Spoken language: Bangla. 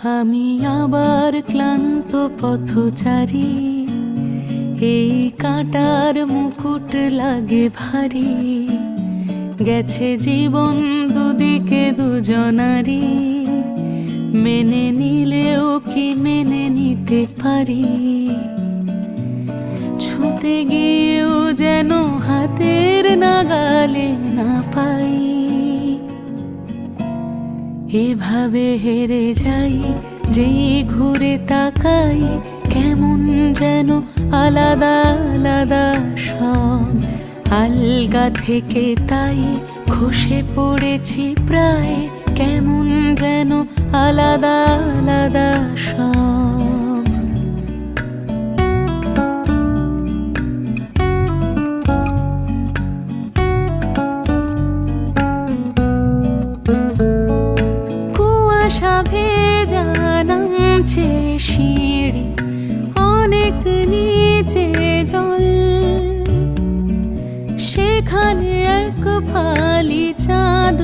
আমি আবার ক্লান্ত পথচারী, এই কাঁটার মুকুট লাগে ভারী। গেছে জীবন দুদিকে দুজনারই, মেনে নিলেও কি মেনে নিতে পারি? ছুঁতে গিয়েও যেন হাতের নাগালে না পাই। এভাবে হেরে যাই, যেই ঘুরে তাকাই, কেমন যেন আলাদা আলাদা সব। আলগা থেকে তাই খসে পড়েছি প্রায়, কেমন যেন আলাদা আলাদা সব। কুয়াশা ভেজা নামছে সিঁড়ি, অনেক নিচে জল। সেখানে এক ফালি চাঁদ